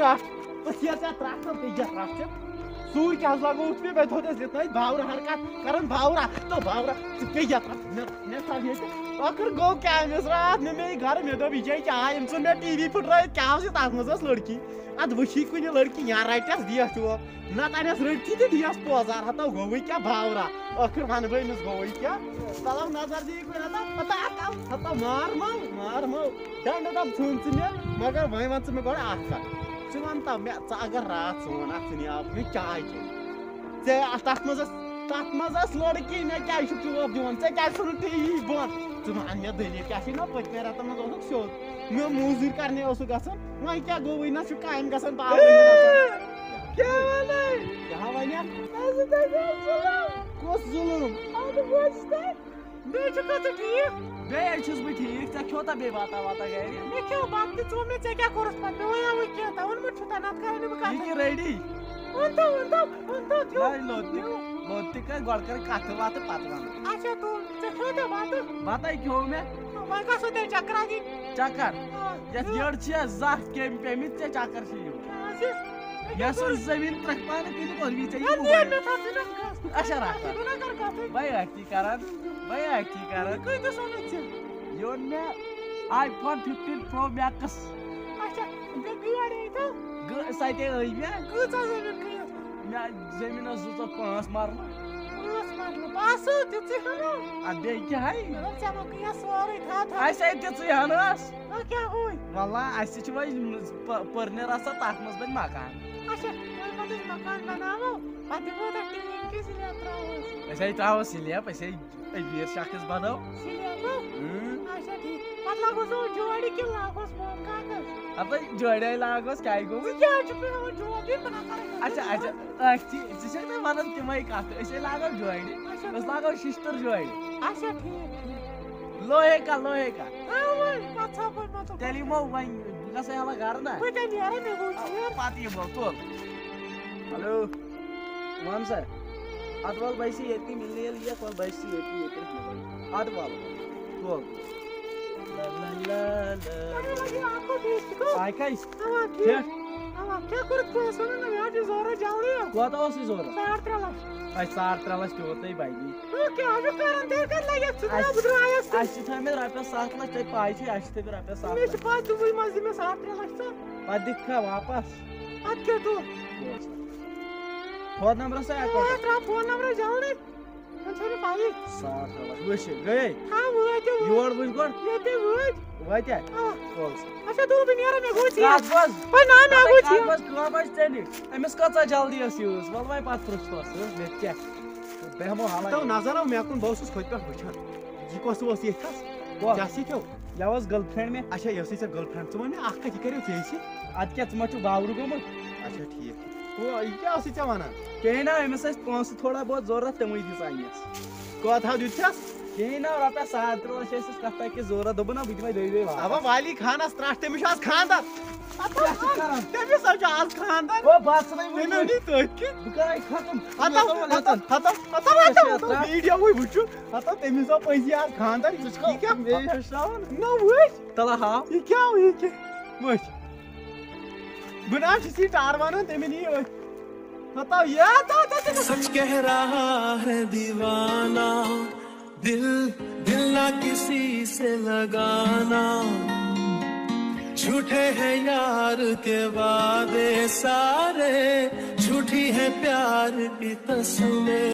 त्राट tia त्राट पे या त्राट सूर क्या लागो उठ पे बैठो दे लेता है भावरा हरकत करन भावरा तो भावरा पे या ने साल ये आखिर गो क्या मिस रात में घर में दो विजय क्या इन सुन में टीवी फुट रहा है क्या से तास मजस लड़की अद वशी कुछ लड़की यहाँ राइटस दिया छो ना ताने लड़की दे दिया पोजार हता गोई क्या भावरा आखिर मान भाई मिस गोई क्या तलाव नजर दी कोई ना पता हता मार मो डंड दम सुन मगर वही वंस में गोड़ आखा चुनता मैं अगर रात सोन अथनी आप में चाय चे तथ मज लड़की मे क्या चोप दिवान चे क्या टीवी बंद चे वन मे दलील क्या ना पत्मे रतन मज सोद मे मजूर करने गसन वही क्या गो वही ना कायम गसन क्या वन कस जुलूम बे ठीक बे बह ठीक चे खोता बे बाता वाता गर मे क्यों बात चो मे चे क्या कोरस पे मे वया वो क्या था उन मुठ तना करने में का रेडी उन तो लोती का गड़ कर काटे बात पातवान अच्छा तू चे खोता बात आई क्यों मैं मैं का सोते चक्रा दी चक्कर या जड़ छे जा के पेमित चे चक्कर छी या सो जमीन तक पाने की तो भी चाहिए अच्छा रहा भाई एक्टिंग करन कोई तो सोने योन में iPhone 15 Pro Max अच्छा बे गाड़ी तो साइते होई में कुछ मैं जमीन जुतो 5 मार पास तिथे हनो अबे क्या है मतलब चमक या सॉरी था ऐसे तिथे हनस क्या होई वाला ऐसे छ भाई परने रासा ताकमस बन मकान अच्छा मैं मकान बनाओ पाते वो तो टीवी किसी ने त्रावस सिलिया पैसे वीर शख्स बनाओ सिलिया अच्छा ठीक लागो सो जोड़ी के लागोस मोम कागज अब जोड़ी लागोस काय गो क्या छपे हो जोड़ी बना कर अच्छा जिसे मैं मानन कि मैं का ऐसे लागो जोड़ी बस लागो सिस्टर जोड़ी अच्छा ठीक लोहे का हां वो अच्छा कोई मत तेली मो वही बुका से वाला घर ना कोई नहीं यार मैं बोल पाती है बोल तो हेलो मान सर अदवाल बैसी एती मिलने लिया कौन बैसी एती अदवाल तो Ai kais? क्या करत को सुन ना यार जोरा जावली कोता ओसी जोरा 4 आई 4 लाख के होतई भाईजी क्या आजो करन दे कर लगे सुना बुद्र आयस अच्छी था में रुपया 7 लाख ते पाई थी अच्छी ते रुपया 7 मैं पास दुबई मस्जिद में 7 लाख था दिखा वापस आज क्या तू फोन नंबर से आको फोन नंबर जावली अंचने पाई 7 लाख वश गए हां वो तो योर बुझ कोन ये बुझ वाइट है अच्छा तू भी नियर में गुची बस ओए ना मैं गुची बस का बस तेनी एमस कचा जल्दी आसियोस वल भाई पात प्रश्न मे क्या बेहमो हाला तो नजर मैं कुन बौसस खोज पे वछन जी कोस वस ये खस जासी क्यों यावस गर्लफ्रेंड में अच्छा यसी से गर्लफ्रेंड तुम ने आख की करियो जेसी आज क्या तुम छु बावरू गम अच्छा ठीक वो क्या आसी चवाना केना एमस पांच थोड़ा बहुत जरूरत तमई दिस आइस को था दिछस केना रुपया 7 लाख एस कथा के जरूरत दबना बिजमा दे अब वाली खाना त्राट तमिस आज खानदार तमिस आज खानदार वो बात नहीं नहीं तो कि बुकाई खत्म वीडियो हुई बुचु आता तमिस पैसे आज खानदार क्या ना वो तला हा ये क्या हुई के मच बना किसी टारवाना तमिनी बताओ ये तो सच कह रहा है दीवाना दिल ना किसी से लगाना झूठे हैं यार के वादे सारे झूठी है प्यार की तस्वीर